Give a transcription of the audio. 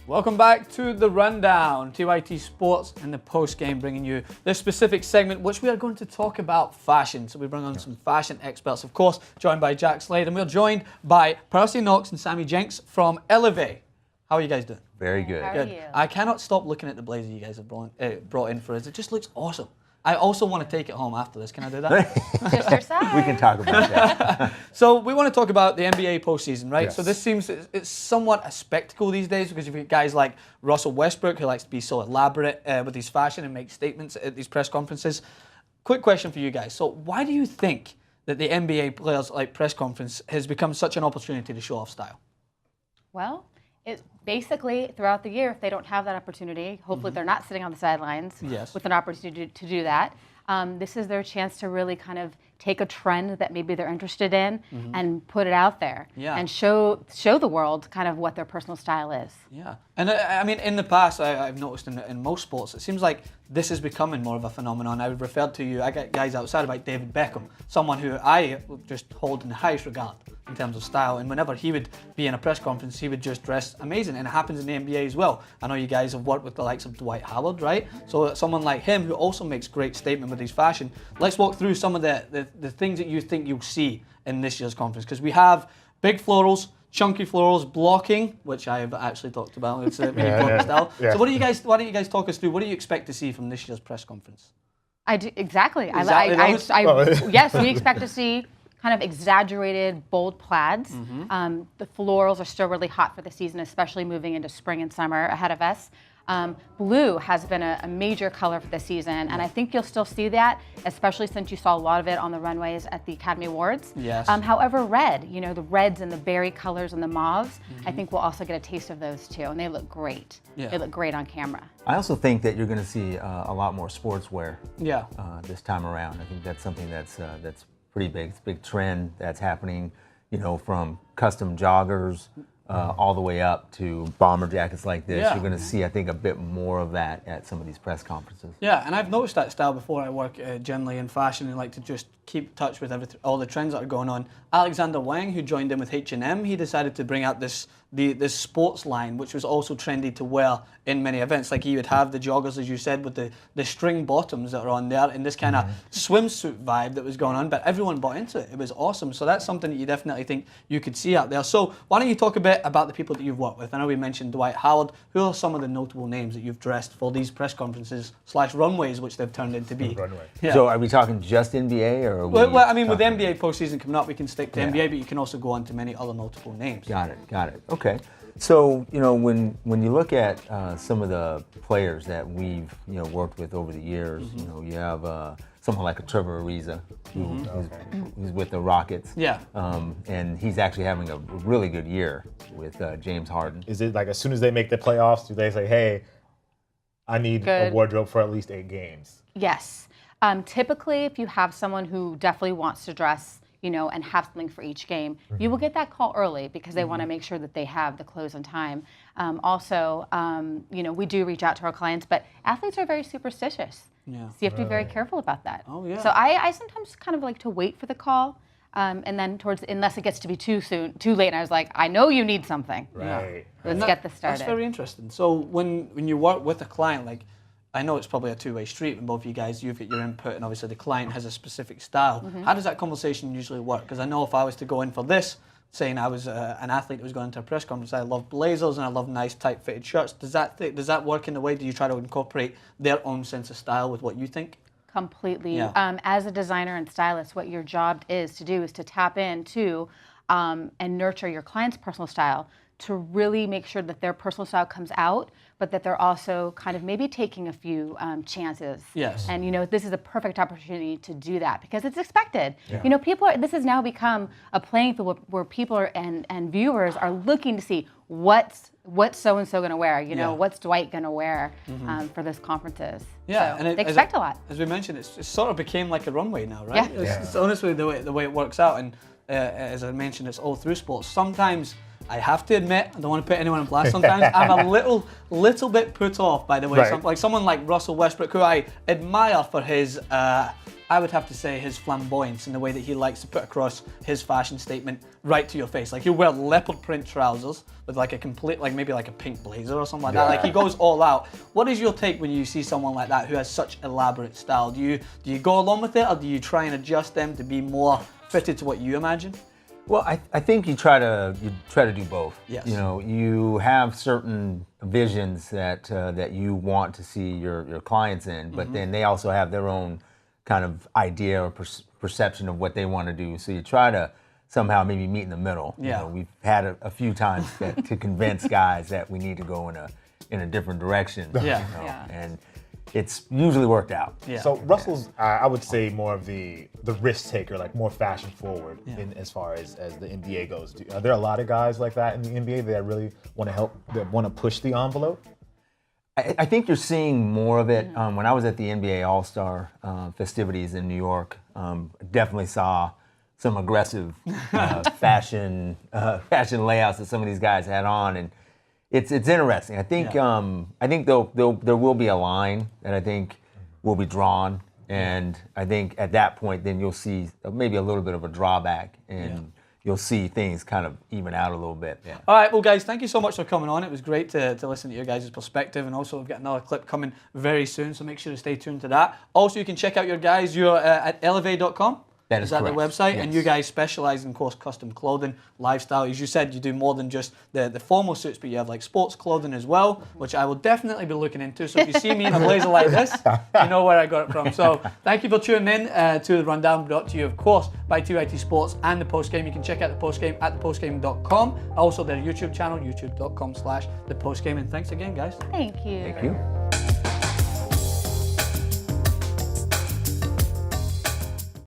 Welcome back to The Rundown, TYT Sports and the post-game, bringing you this specific segment, which we are going to talk about fashion. So we bring on some fashion experts, of course, joined by Jack Slade, and we're joined by Percy, Knox and Sami Jenks from Elevee. How are you guys doing? Very good. How are you? I cannot stop looking at the blazer you guys have brought in for us. It just looks awesome. I also want to take it home after this. Can I do that? Just your size. We can talk about that. So we want to talk about the NBA postseason, right? Yes. So this seems it's somewhat a spectacle these days because you've got guys like Russell Westbrook who likes to be so elaborate with his fashion and make statements at these press conferences. Quick question for you guys. So why do you think that the NBA players like press conference has become such an opportunity to show off style? Well, it basically throughout the year, if they don't have that opportunity, hopefully they're not sitting on the sidelines Yes. with an opportunity to do that. This is their chance to really kind of take a trend that maybe they're interested in and put it out there and show the world kind of what their personal style is. Yeah, and I mean, in the past, I've noticed in most sports, it seems like this is becoming more of a phenomenon. I would refer to you, I got guys outside like David Beckham, someone who I just hold in the highest regard in terms of style, and whenever he would be in a press conference, he would just dress amazing, and it happens in the NBA as well. I know you guys have worked with the likes of Dwight Howard, right? So someone like him who also makes great statement with his fashion. Let's walk through some of the things that you think you'll see in this year's conference, because we have big florals, chunky florals, blocking, which I have actually talked about. It's a mini block style. Yeah. So why don't you guys talk us through, what do you expect to see from this year's press conference? I do, exactly. Exactly Yes, we expect to see kind of exaggerated, bold plaids. The florals are still really hot for the season, especially moving into spring and summer ahead of us. Blue has been a major color for the season, and I think you'll still see that, especially since you saw a lot of it on the runways at the Academy Awards. Yes. However, red, you know, the reds and the berry colors and the mauves, I think we'll also get a taste of those too, and they look great. Yeah. They look great on camera. I also think that you're going to see a lot more sportswear Yeah. this time around. I think that's something that's pretty big. It's a big trend that's happening, you know, from custom joggers all the way up to bomber jackets like this. Yeah. You're going to see, I think, a bit more of that at some of these press conferences. Yeah, and I've noticed that style before. I work generally in fashion and like to just keep touch with all the trends that are going on. Alexander Wang, who joined in with H&M, he decided to bring out this sports line, which was also trendy to wear in many events. Like he would have the joggers, as you said, with the string bottoms that are on there, and this kind of swimsuit vibe that was going on, but everyone bought into it. It was awesome. So that's something that you definitely think you could see out there. So why don't you talk a bit about the people that you've worked with? I know we mentioned Dwight Howard. Who are some of the notable names that you've dressed for these press conferences / runways, which they've turned into be? Runway. Yeah. So are we talking just NBA or are we Well, I mean, with the talking- NBA postseason coming up, we can stick to Yeah. NBA, but you can also go on to many other notable names. Got it. Okay. So, you know, when you look at some of the players that we've, you know, worked with over the years, you know, you have someone like a Trevor Ariza, who's with the Rockets. Yeah. And he's actually having a really good year with James Harden. Is it like as soon as they make the playoffs, do they say, hey, I need a Good. wardrobe for at least 8 games? Yes. Typically, if you have someone who definitely wants to dress, you know, and have something for each game, you will get that call early because they want to make sure that they have the clothes on time. Also, you know, we do reach out to our clients, but athletes are very superstitious. Yeah. So you have to be very careful about that. Oh, yeah. So I sometimes kind of like to wait for the call, and then unless it gets to be too late, and I was like, I know you need something. Right. Let's get this started. That's very interesting. So when you work with a client, like, I know it's probably a two-way street when both of you guys, you've got your input and obviously the client has a specific style. How does that conversation usually work? Because I know if I was to go in for this, saying I was an athlete who was going into a press conference, I love blazers and I love nice tight-fitted shirts. Does that work in a way? Do you try to incorporate their own sense of style with what you think? Completely. Yeah. As a designer and stylist, what your job is to do is to tap into and nurture your client's personal style to really make sure that their personal style comes out, but that they're also kind of maybe taking a few chances. Yes. And you know, this is a perfect opportunity to do that because it's expected. Yeah. You know, this has now become a playing field where people and viewers are looking to see what's so-and-so going to wear, you know, Yeah. what's Dwight going to wear for those conferences. Yeah, So and they expect a lot. As we mentioned, it sort of became like a runway now, right? Yeah. It's honestly the way it works out, and as I mentioned, it's all through sports. Sometimes I have to admit, I don't want to put anyone on blast sometimes, I'm a little bit put off by the way, Right. someone like Russell Westbrook, who I admire for his, I would have to say his flamboyance in the way that he likes to put across his fashion statement right to your face. Like he'll wear leopard print trousers with like a complete, like maybe like a pink blazer or something like that. Like he goes all out. What is your take when you see someone like that who has such elaborate style? Do you go along with it, or do you try and adjust them to be more fitted to what you imagine? Well, I think you try to do both. Yes. You know, you have certain visions that you want to see your clients in, but then they also have their own kind of idea or perception of what they want to do. So you try to somehow maybe meet in the middle. Yeah. You know, we've had a few times to convince guys that we need to go in a different direction. Yeah. You know, Yeah. and it's usually worked out. Yeah. So Russell's, I would say, more of the risk taker, like more fashion forward in as far as the NBA goes. Are there a lot of guys like that in the NBA that really want to help, that want to push the envelope? I think you're seeing more of it. When I was at the NBA All-Star festivities in New York, definitely saw some aggressive fashion layouts that some of these guys had on, and it's interesting. I think there will be a line that I think will be drawn, and I think at that point then you'll see maybe a little bit of a drawback, and you'll see things kind of even out a little bit. Yeah. All right, well, guys, thank you so much for coming on. It was great to listen to your guys' perspective, and also we've got another clip coming very soon, so make sure to stay tuned to that. Also, you can check out your guys. You're at elevee.com. That is that correct. the website? Yes. And you guys specialize in, of course, custom clothing, lifestyle. As you said, you do more than just the formal suits, but you have like sports clothing as well, which I will definitely be looking into. So if you see me in a blazer like this, you know where I got it from. So thank you for tuning in to the Rundown, brought to you, of course, by 2IT Sports and the Postgame. You can check out the Postgame at thepostgame.com. Also their YouTube channel, youtube.com/thepostgame. And thanks again, guys. Thank you. Thank you.